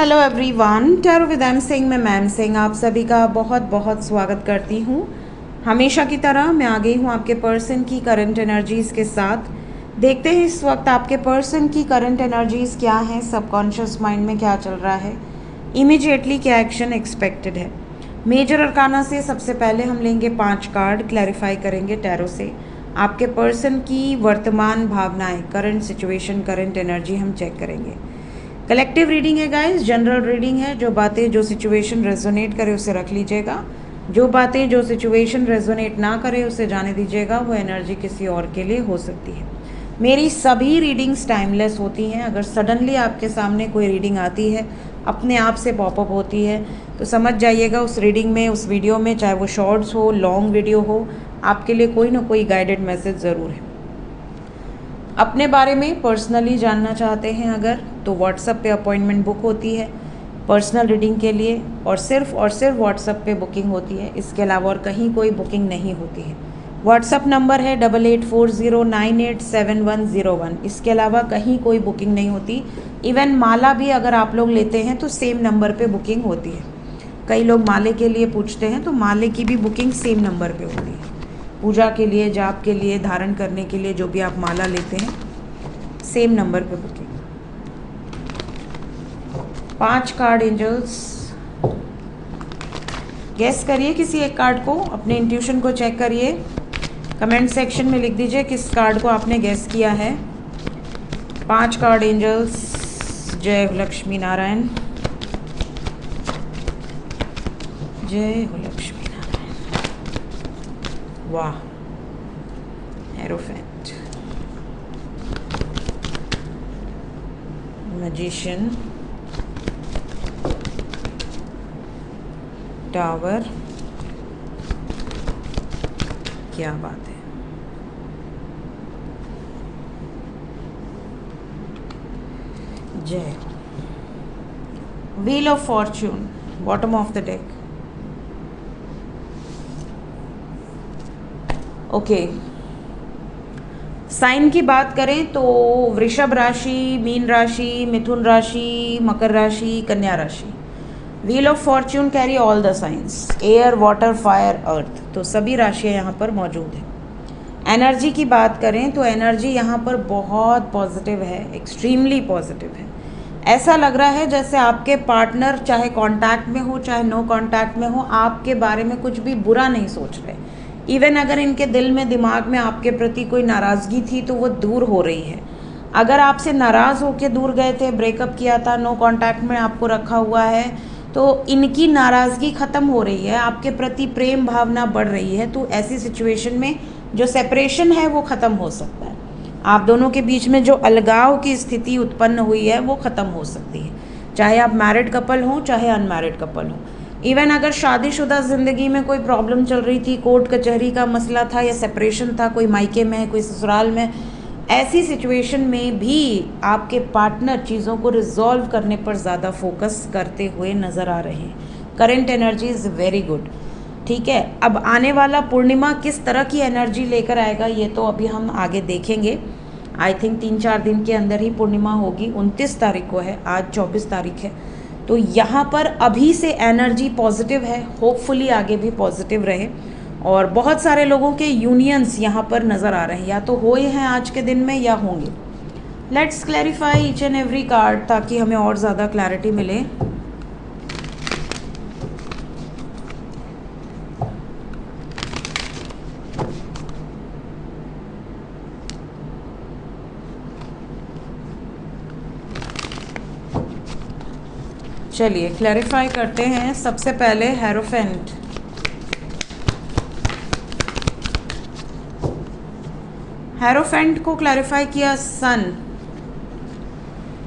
Hello everyone, tarot with M Singh में ma'am Singh आप सभी का बहुत बहुत स्वागत करती हूँ। हमेशा की तरह मैं आ गई हूँ आपके पर्सन की करंट एनर्जीज़ के साथ। देखते हैं इस वक्त आपके पर्सन की करंट एनर्जीज़ क्या हैं, सबकॉन्शियस माइंड में क्या चल रहा है, इमीडिएटली क्या एक्शन एक्सपेक्टेड है। मेजर अरकाना से सबसे पहले हम लेंगे 5 कार्ड, क्लैरिफाई करेंगे टैरो से आपके पर्सन की वर्तमान भावनाएं, करंट सिचुएशन, करंट एनर्जी हम चेक करेंगे। कलेक्टिव रीडिंग है गाइस, जनरल रीडिंग है। जो बातें जो सिचुएशन रेजोनेट करे उसे रख लीजिएगा, जो बातें जो सिचुएशन रेजोनेट ना करे उसे जाने दीजिएगा। वो एनर्जी किसी और के लिए हो सकती है। मेरी सभी रीडिंग्स टाइमलेस होती हैं। अगर सडनली आपके सामने कोई रीडिंग आती है, अपने आप से पॉपअप होती है, तो समझ जाइएगा उस रीडिंग में, उस वीडियो में, चाहे वो शॉर्ट्स हो, लॉन्ग वीडियो हो, आपके लिए कोई ना कोई गाइडेड मैसेज ज़रूर है। अपने बारे में पर्सनली जानना चाहते हैं अगर, तो व्हाट्सएप पे अपॉइंटमेंट बुक होती है पर्सनल रीडिंग के लिए, और सिर्फ व्हाट्सएप पे बुकिंग होती है। इसके अलावा और कहीं कोई बुकिंग नहीं होती है। व्हाट्सएप नंबर है 8840987101। इसके अलावा कहीं कोई बुकिंग नहीं होती। इवन माला भी अगर आप लोग लेते हैं तो सेम नंबर पे बुकिंग होती है। कई लोग माले के लिए पूछते हैं, तो माले की भी बुकिंग सेम नंबर पे होती है। पूजा के लिए, जाप के लिए, धारण करने के लिए, जो भी आप माला लेते हैं, सेम नंबर पे बुकिंग। 5 कार्ड एंजल्स, गेस करिए किसी एक कार्ड को, अपने इंट्यूशन को चेक करिए। कमेंट सेक्शन में लिख दीजिए किस कार्ड को आपने गेस किया है। 5 कार्ड एंजल्स, जय लक्ष्मी नारायण, जय हो लक्ष्मी। वाह, हेरोफेंट, मैजिशियन, टावर, क्या बात है। जय। Wheel of fortune, bottom of the deck. Okay, sign की बात करें तो वृषभ राशि, मीन राशि, मिथुन राशि, मकर राशि, कन्या राशि। Wheel of fortune carry all the signs, air, water, fire, earth, तो सभी राशियाँ यहाँ पर मौजूद हैं। एनर्जी की बात करें तो एनर्जी यहाँ पर बहुत पॉजिटिव है, एक्सट्रीमली पॉजिटिव है। ऐसा लग रहा है जैसे आपके पार्टनर चाहे कांटेक्ट में हो चाहे नो कांटेक्ट में हो, आपके बारे में कुछ भी बुरा नहीं सोच रहे। इवन अगर इनके दिल में, दिमाग में आपके प्रति कोई नाराज़गी थी तो वो दूर हो रही है। अगर आपसे नाराज़ होकर दूर गए थे, ब्रेकअप किया था, नो कांटेक्ट में आपको रखा हुआ है, तो इनकी नाराज़गी ख़त्म हो रही है, आपके प्रति प्रेम भावना बढ़ रही है। तो ऐसी सिचुएशन में जो सेपरेशन है वो ख़त्म हो सकता है। आप दोनों के बीच में जो अलगाव की स्थिति उत्पन्न हुई है वो ख़त्म हो सकती है, चाहे आप मैरिड कपल हों चाहे अनमैरिड कपल हों। इवन अगर शादीशुदा ज़िंदगी में कोई प्रॉब्लम चल रही थी, कोर्ट कचहरी का मसला था या सेपरेशन था, कोई मायके में है, कोई ससुराल में, ऐसी सिचुएशन में भी आपके पार्टनर चीज़ों को रिजॉल्व करने पर ज़्यादा फोकस करते हुए नज़र आ रहे हैं। Current energy is very good. ठीक है, अब आने वाला पूर्णिमा किस तरह की एनर्जी लेकर आएगा ये तो अभी हम आगे देखेंगे। आई थिंक 3-4 दिन के अंदर ही पूर्णिमा होगी। 29 तारीख को है, आज 24 तारीख है। तो यहाँ पर अभी से एनर्जी पॉजिटिव है, होपफुली आगे भी पॉजिटिव रहे। और बहुत सारे लोगों के यूनियंस यहाँ पर नज़र आ रहे हैं, या तो हुए हैं आज के दिन में या होंगे। Let's clarify each and every card ताकि हमें और ज़्यादा क्लैरिटी मिले। चलिए क्लैरिफाई करते हैं। सबसे पहले हेरोफेंट, हेरोफेंट को क्लैरिफाई किया सन।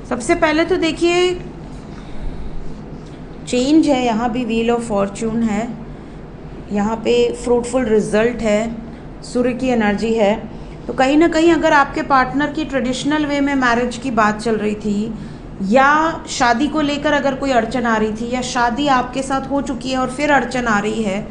सबसे पहले तो देखिए चेंज है, यहाँ भी व्हील ऑफ फॉर्च्यून है, यहाँ पे फ्रूटफुल रिजल्ट है, सूर्य की एनर्जी है। तो कहीं ना कहीं अगर आपके पार्टनर की ट्रेडिशनल वे में मैरिज की बात चल रही थी, या शादी को लेकर अगर कोई अड़चन आ रही थी, या शादी आपके साथ हो चुकी है और फिर अड़चन आ रही है,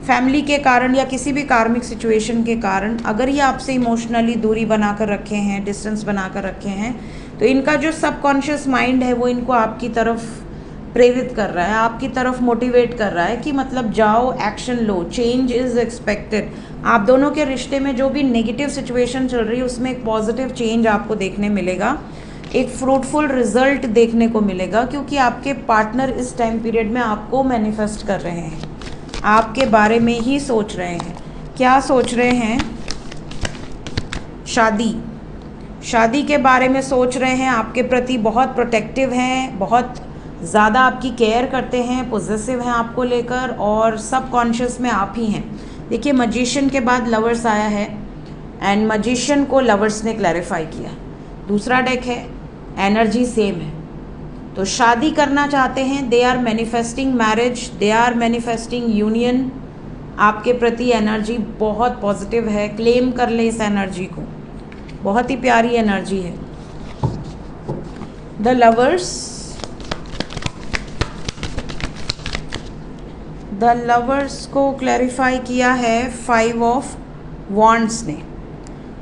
फैमिली के कारण या किसी भी कार्मिक सिचुएशन के कारण अगर ये आपसे इमोशनली दूरी बनाकर रखे हैं, डिस्टेंस बनाकर रखे हैं, तो इनका जो सबकॉन्शियस माइंड है वो इनको आपकी तरफ प्रेरित कर रहा है, आपकी तरफ मोटिवेट कर रहा है कि मतलब जाओ, action low, change is expected. आप दोनों के रिश्ते में जो भी नेगेटिव सिचुएशन चल रही है उसमें एक पॉजिटिव चेंज आपको देखने मिलेगा, एक फ्रूटफुल रिजल्ट देखने को मिलेगा, क्योंकि आपके पार्टनर इस टाइम पीरियड में आपको मैनिफेस्ट कर रहे हैं, आपके बारे में ही सोच रहे हैं। क्या सोच रहे हैं? शादी के बारे में सोच रहे हैं, आपके प्रति बहुत प्रोटेक्टिव हैं, बहुत ज़्यादा आपकी केयर करते हैं, पॉजिटिव हैं आपको लेकर, और सबकॉन्शियस में आप ही हैं। देखिए, मजिशियन के बाद लवर्स आया है एंड मजिशियन को लवर्स ने क्लैरिफाई किया। दूसरा डेक है, एनर्जी सेम है, तो शादी करना चाहते हैं, they are manifesting marriage, they are manifesting union. आपके प्रति एनर्जी बहुत पॉजिटिव है, क्लेम कर ले इस एनर्जी को, बहुत ही प्यारी एनर्जी है। द लवर्स को क्लैरिफाई किया है 5 ऑफ वॉन्ड्स ने।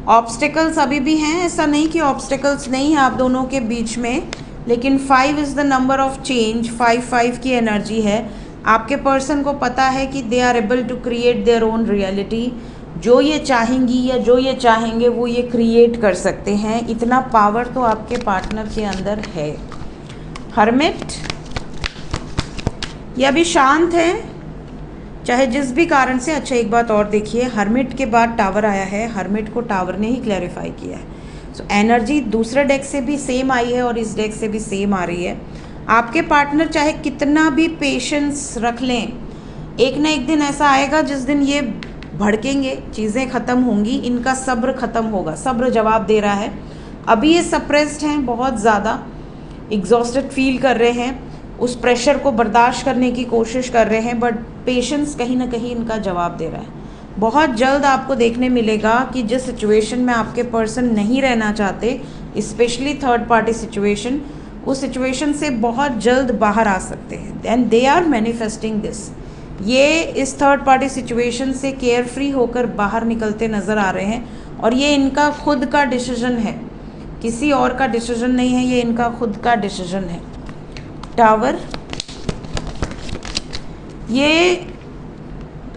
ऑब्स्टिकल्स अभी भी हैं, ऐसा नहीं कि ऑब्स्टिकल्स नहीं है आप दोनों के बीच में, लेकिन 5 is the number of change, 5 की एनर्जी है। आपके पर्सन को पता है कि they are able to create their own reality. जो ये चाहेंगी या जो ये चाहेंगे वो ये क्रिएट कर सकते हैं, इतना पावर तो आपके पार्टनर के अंदर है। हर्मिट, ये अभी शांत है चाहे जिस भी कारण से। अच्छा, एक बात और देखिए, हर्मिट के बाद टावर आया है, हर्मिट को टावर ने ही क्लैरिफाई किया है। सो एनर्जी दूसरे डेक से भी सेम आई है और इस डेक से भी सेम आ रही है। आपके पार्टनर चाहे कितना भी पेशेंस रख लें, एक ना एक दिन ऐसा आएगा जिस दिन ये भड़केंगे, चीज़ें ख़त्म होंगी, इनका सब्र ख़त्म होगा। सब्र जवाब दे रहा है। अभी ये सप्रेस्ड हैं, बहुत ज़्यादा एग्जॉस्टेड फील कर रहे हैं, उस प्रेशर को बर्दाश्त करने की कोशिश कर रहे हैं, बट पेशेंस कहीं ना कहीं इनका जवाब दे रहा है। बहुत जल्द आपको देखने मिलेगा कि जिस सिचुएशन में आपके पर्सन नहीं रहना चाहते, स्पेशली थर्ड पार्टी सिचुएशन, उस सिचुएशन से बहुत जल्द बाहर आ सकते हैं। And they are manifesting this. ये इस थर्ड पार्टी सिचुएशन से केयर फ्री होकर बाहर निकलते नज़र आ रहे हैं, और ये इनका खुद का डिसीजन है, किसी और का डिसीजन नहीं है, ये इनका खुद का डिसीजन है। टावर, ये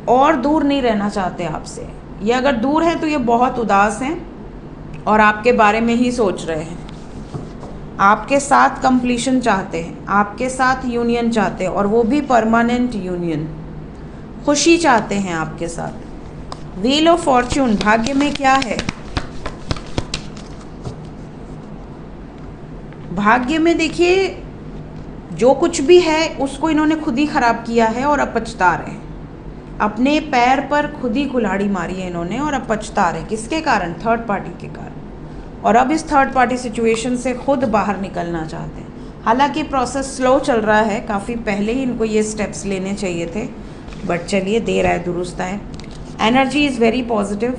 और दूर नहीं रहना चाहते आपसे। ये अगर दूर है तो ये बहुत उदास हैं और आपके बारे में ही सोच रहे हैं। आपके साथ कंप्लीशन चाहते हैं, आपके साथ यूनियन चाहते हैं, और वो भी परमानेंट यूनियन। खुशी चाहते हैं आपके साथ। व्हील ऑफ फॉर्च्यून, भाग्य में क्या है? भाग्य में देखिए, जो कुछ भी है उसको इन्होंने खुद ही खराब किया है और अब पछता रहे हैं। अपने पैर पर खुद ही कुल्हाड़ी मारी है इन्होंने और अब पछता रहे। किसके कारण? थर्ड पार्टी के कारण। और अब इस थर्ड पार्टी सिचुएशन से खुद बाहर निकलना चाहते हैं। हालांकि प्रोसेस स्लो चल रहा है, काफ़ी पहले ही इनको ये स्टेप्स लेने चाहिए थे, बट चलिए देर आए दुरुस्त आए। एनर्जी इज़ वेरी पॉजिटिव,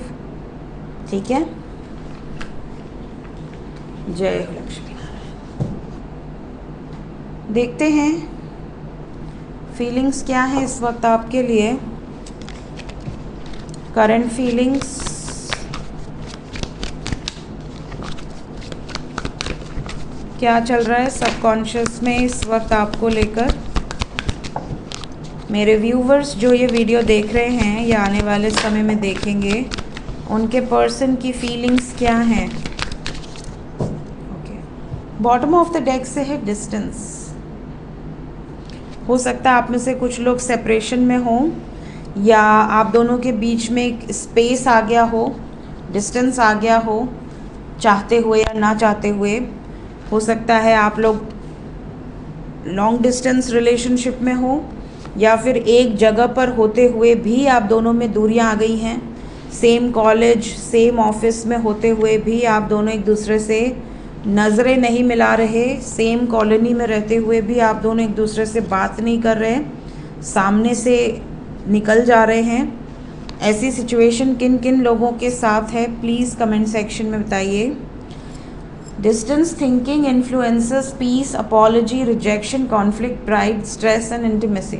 ठीक है। जय हो लक्ष्मी नारायण। देखते हैं फीलिंग्स क्या है इस वक्त आपके लिए, करंट फीलिंग्स। क्या चल रहा है सबकॉन्शियस में इस वक्त आपको लेकर। मेरे व्यूवर्स जो ये वीडियो देख रहे हैं या आने वाले समय में देखेंगे, उनके पर्सन की फीलिंग्स क्या हैं। Okay, bottom of the deck से है डिस्टेंस। हो सकता है आप में से कुछ लोग सेपरेशन में हों, या आप दोनों के बीच में एक स्पेस आ गया हो, डिस्टेंस आ गया हो, चाहते हुए या ना चाहते हुए। हो सकता है आप लोग लॉन्ग डिस्टेंस रिलेशनशिप में हो, या फिर एक जगह पर होते हुए भी आप दोनों में दूरियां आ गई हैं। सेम कॉलेज, सेम ऑफिस में होते हुए भी आप दोनों एक दूसरे से नज़रें नहीं मिला रहे। सेम कॉलोनी में रहते हुए भी आप दोनों एक दूसरे से बात नहीं कर रहे, सामने से निकल जा रहे हैं। ऐसी सिचुएशन किन किन लोगों के साथ है, प्लीज़ कमेंट सेक्शन में बताइए। Distance thinking influences peace, apology, rejection, conflict, pride, stress and intimacy.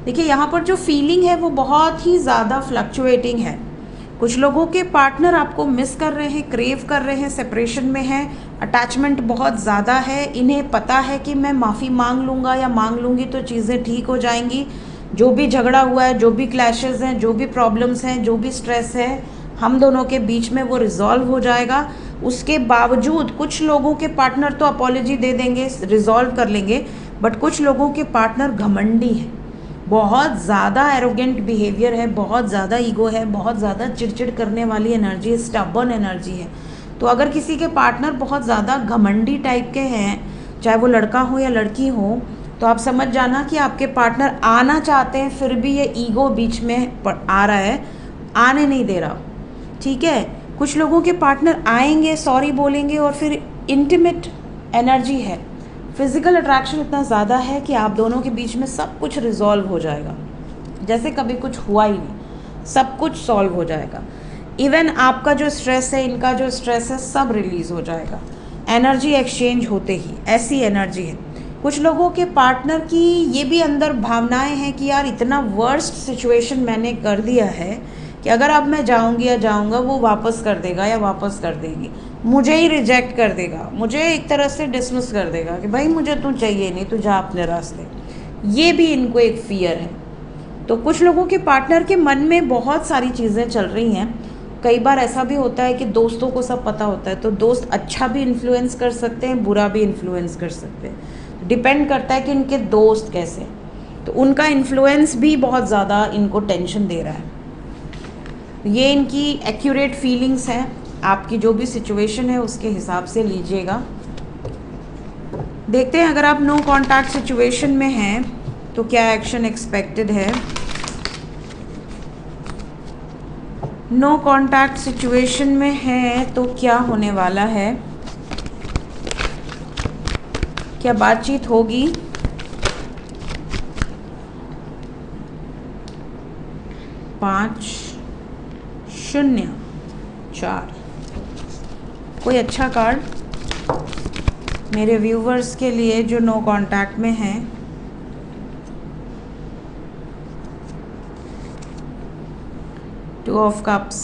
देखिए, यहाँ पर जो फीलिंग है वो बहुत ही ज़्यादा फ्लक्चुएटिंग है। कुछ लोगों के पार्टनर आपको मिस कर रहे हैं, क्रेव कर रहे हैं, सेपरेशन में हैं, अटैचमेंट बहुत ज़्यादा है। इन्हें पता है कि मैं माफ़ी मांग लूँगा या मांग लूँगी तो चीज़ें ठीक हो जाएंगी। जो भी झगड़ा हुआ है, जो भी क्लैशेस हैं, जो भी प्रॉब्लम्स हैं, जो भी स्ट्रेस है हम दोनों के बीच में, वो रिज़ॉल्व हो जाएगा। उसके बावजूद कुछ लोगों के पार्टनर तो अपॉलॉजी दे देंगे, रिज़ॉल्व कर लेंगे, बट कुछ लोगों के पार्टनर घमंडी है, बहुत ज़्यादा एरोगेंट बिहेवियर है, बहुत ज़्यादा ईगो है, बहुत ज़्यादा चिड़चिड़ करने वाली एनर्जी है, स्टबर्न एनर्जी है। तो अगर किसी के पार्टनर बहुत ज़्यादा घमंडी टाइप के हैं, चाहे वो लड़का हो या लड़की हो, तो आप समझ जाना कि आपके पार्टनर आना चाहते हैं, फिर भी ये ईगो बीच में आ रहा है, आने नहीं दे रहा। ठीक है, कुछ लोगों के पार्टनर आएंगे, सॉरी बोलेंगे, और फिर इंटीमेट एनर्जी है, फिज़िकल अट्रैक्शन इतना ज़्यादा है कि आप दोनों के बीच में सब कुछ रिजॉल्व हो जाएगा, जैसे कभी कुछ हुआ ही नहीं, सब कुछ सॉल्व हो जाएगा। इवन आपका जो स्ट्रेस है, इनका जो स्ट्रेस है, सब रिलीज़ हो जाएगा एनर्जी एक्सचेंज होते ही। ऐसी एनर्जी है। कुछ लोगों के पार्टनर की ये भी अंदर भावनाएं हैं कि यार इतना वर्स्ट सिचुएशन मैंने कर दिया है कि अगर अब मैं जाऊंगी या जाऊंगा, वो वापस कर देगा या वापस कर देगी, मुझे ही रिजेक्ट कर देगा, मुझे एक तरह से डिसमिस कर देगा कि भाई मुझे तू चाहिए नहीं, तू जा अपने रास्ते। ये भी इनको एक फियर है। तो कुछ लोगों के पार्टनर के मन में बहुत सारी चीज़ें चल रही हैं। कई बार ऐसा भी होता है कि दोस्तों को सब पता होता है, तो दोस्त अच्छा भी इन्फ्लुएंस कर सकते हैं, बुरा भी इन्फ्लुएंस कर सकते हैं। डिपेंड करता है कि इनके दोस्त कैसे, तो उनका इन्फ्लुएंस भी बहुत ज़्यादा इनको टेंशन दे रहा है। ये इनकी एक्यूरेट फीलिंग्स हैं। आपकी जो भी सिचुएशन है उसके हिसाब से लीजिएगा। देखते हैं अगर आप नो कॉन्टैक्ट सिचुएशन में हैं तो क्या एक्शन एक्सपेक्टेड है। नो कॉन्टैक्ट सिचुएशन में है तो क्या होने वाला है, क्या बातचीत होगी। पाँच, शून्य, 4। कोई अच्छा कार्ड मेरे व्यूवर्स के लिए जो नो कांटेक्ट में हैं। Two of cups.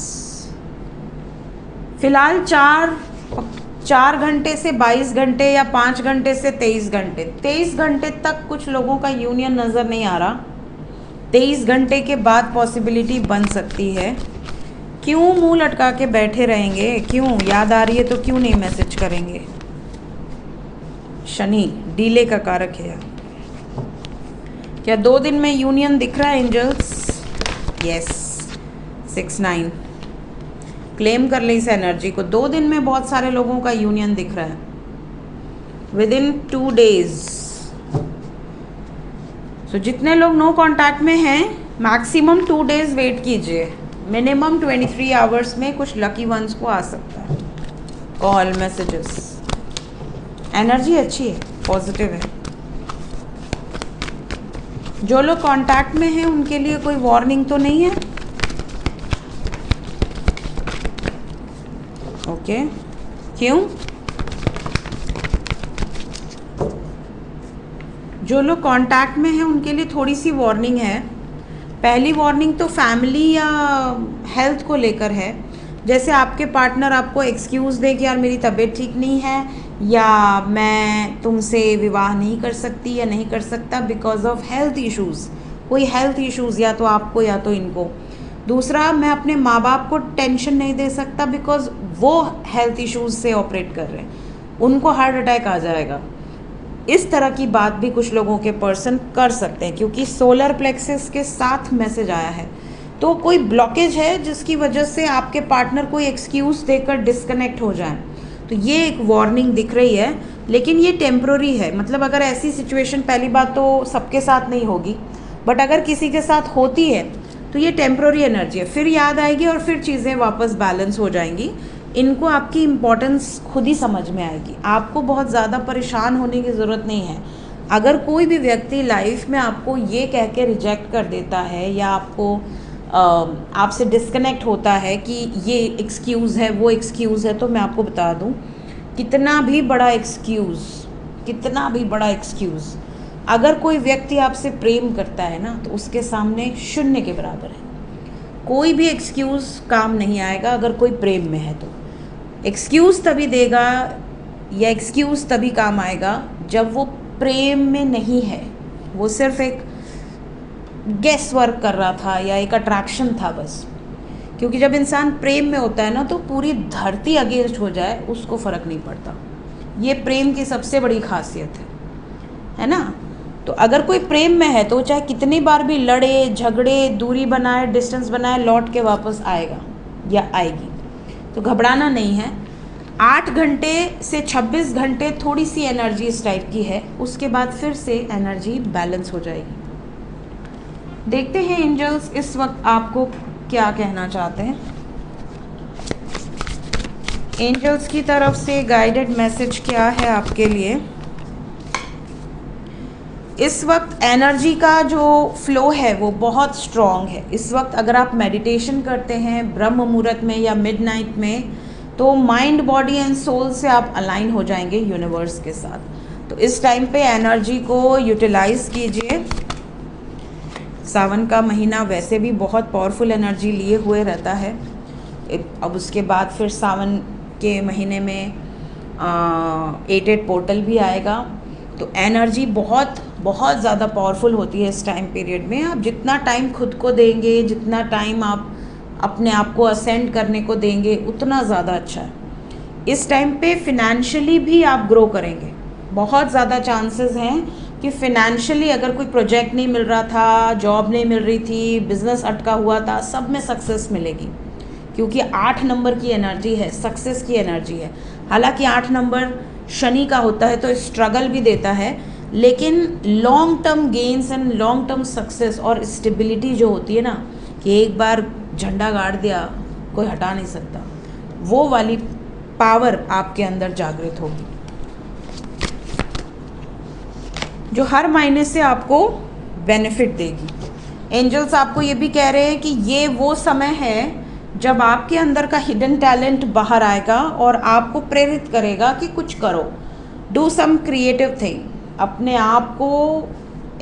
फिलहाल 4 घंटे से 22 घंटे या 5 घंटे से 23 घंटे, 23 घंटे तक कुछ लोगों का यूनियन नज़र नहीं आ रहा। 23 घंटे के बाद पॉसिबिलिटी बन सकती है। क्यों मुंह लटका के बैठे रहेंगे, क्यों याद आ रही है तो क्यों नहीं मैसेज करेंगे। शनि डीले का कारक है। क्या 2 दिन में यूनियन दिख रहा है एंजल्स? यस, 6-9। क्लेम कर ले इस एनर्जी को। 2 दिन में बहुत सारे लोगों का यूनियन दिख रहा है, विद इन 2 days। सो जितने लोग नो कांटेक्ट में हैं, मैक्सिमम 2 days वेट कीजिए। मिनिमम 23 आवर्स में कुछ लकी वंस को आ सकता है कॉल, मैसेजेस। एनर्जी अच्छी है, पॉजिटिव है। जो लोग कांटेक्ट में हैं उनके लिए कोई वार्निंग तो नहीं है। ओके, क्यों? जो लोग कांटेक्ट में हैं उनके लिए थोड़ी सी वार्निंग है। पहली वार्निंग तो फैमिली या हेल्थ को लेकर है। जैसे आपके पार्टनर आपको एक्सक्यूज़ दे कि यार मेरी तबीयत ठीक नहीं है, या मैं तुमसे विवाह नहीं कर सकती या नहीं कर सकता बिकॉज ऑफ हेल्थ इश्यूज़। कोई हेल्थ इश्यूज़ या तो आपको या तो इनको। दूसरा, मैं अपने माँ बाप को टेंशन नहीं दे सकता बिकॉज वो हेल्थ इश्यूज़ से ऑपरेट कर रहे हैं, उनको हार्ट अटैक आ जाएगा। इस तरह की बात भी कुछ लोगों के पर्सन कर सकते हैं, क्योंकि सोलर प्लेक्सस के साथ मैसेज आया है। तो कोई ब्लॉकेज है जिसकी वजह से आपके पार्टनर कोई एक्सक्यूज़ देकर डिस्कनेक्ट हो जाए, तो ये एक वार्निंग दिख रही है। लेकिन ये टेम्प्रोरी है। मतलब अगर ऐसी सिचुएशन, पहली बात तो सबके साथ नहीं होगी, बट अगर किसी के साथ होती है तो ये टेम्प्रोरी एनर्जी है। फिर याद आएगी और फिर चीज़ें वापस बैलेंस हो जाएंगी। इनको आपकी इम्पोर्टेंस खुद ही समझ में आएगी। आपको बहुत ज़्यादा परेशान होने की ज़रूरत नहीं है। अगर कोई भी व्यक्ति लाइफ में आपको ये कह के रिजेक्ट कर देता है या आपको आपसे डिस्कनेक्ट होता है कि ये एक्सक्यूज़ है, वो एक्सक्यूज़ है, तो मैं आपको बता दूं, कितना भी बड़ा एक्सक्यूज़ अगर कोई व्यक्ति आपसे प्रेम करता है ना, तो उसके सामने शून्य के बराबर है। कोई भी एक्सक्यूज़ काम नहीं आएगा अगर कोई प्रेम में है तो। एक्सक्यूज़ तभी देगा या एक्सक्यूज़ तभी काम आएगा जब वो प्रेम में नहीं है, वो सिर्फ एक गेस वर्क कर रहा था या एक अट्रैक्शन था बस। क्योंकि जब इंसान प्रेम में होता है ना, तो पूरी धरती अगेंस्ट हो जाए उसको फ़र्क नहीं पड़ता। ये प्रेम की सबसे बड़ी खासियत है ना। तो अगर कोई प्रेम में है तो चाहे कितनी बार भी लड़े झगड़े, दूरी बनाए, डिस्टेंस बनाए, लौट के वापस आएगा या आएगी। तो घबराना नहीं है। 8 घंटे से 26 घंटे थोड़ी सी एनर्जी इस टाइप की है, उसके बाद फिर से एनर्जी बैलेंस हो जाएगी। देखते हैं एंजल्स इस वक्त आपको क्या कहना चाहते हैं। एंजल्स की तरफ से गाइडेड मैसेज क्या है आपके लिए। इस वक्त एनर्जी का जो फ्लो है वो बहुत स्ट्रॉन्ग है। इस वक्त अगर आप मेडिटेशन करते हैं ब्रह्म मुहूर्त में या मिडनाइट में, तो माइंड, बॉडी एंड सोल से आप अलाइन हो जाएंगे यूनिवर्स के साथ। तो इस टाइम पे एनर्जी को यूटिलाइज कीजिए। सावन का महीना वैसे भी बहुत पावरफुल एनर्जी लिए हुए रहता है। अब उसके बाद फिर सावन के महीने में 8 पोर्टल भी आएगा। तो एनर्जी बहुत बहुत ज़्यादा पावरफुल होती है इस टाइम पीरियड में। आप जितना टाइम खुद को देंगे, जितना टाइम आप अपने आप को असेंड करने को देंगे, उतना ज़्यादा अच्छा है। इस टाइम पे फिनेंशियली भी आप ग्रो करेंगे। बहुत ज़्यादा चांसेस हैं कि फिनेंशियली अगर कोई प्रोजेक्ट नहीं मिल रहा था, जॉब नहीं मिल रही थी, बिजनेस अटका हुआ था, सब में सक्सेस मिलेगी। क्योंकि 8 नंबर की एनर्जी है, सक्सेस की एनर्जी है। हालांकि 8 नंबर शनि का होता है तो स्ट्रगल भी देता है, लेकिन long term gains and long term success और स्टेबिलिटी जो होती है ना, कि एक बार झंडा गाड़ दिया कोई हटा नहीं सकता, वो वाली पावर आपके अंदर जागृत होगी, जो हर महीने से आपको बेनिफिट देगी। एंजल्स आपको ये भी कह रहे हैं कि ये वो समय है जब आपके अंदर का हिडन टैलेंट बाहर आएगा और आपको प्रेरित करेगा कि कुछ करो, डू सम क्रिएटिव थिंग, अपने आप को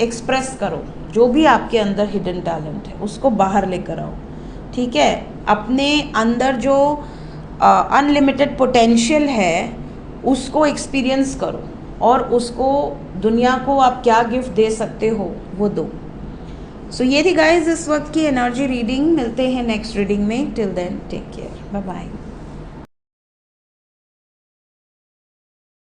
एक्सप्रेस करो। जो भी आपके अंदर हिडन टैलेंट है उसको बाहर लेकर आओ, ठीक है। अपने अंदर जो अनलिमिटेड पोटेंशियल है उसको एक्सपीरियंस करो और उसको दुनिया को आप क्या गिफ्ट दे सकते हो वो दो। सो ये थी गाइज इस वक्त की एनर्जी रीडिंग। मिलते हैं नेक्स्ट रीडिंग में। Till then take care, bye bye.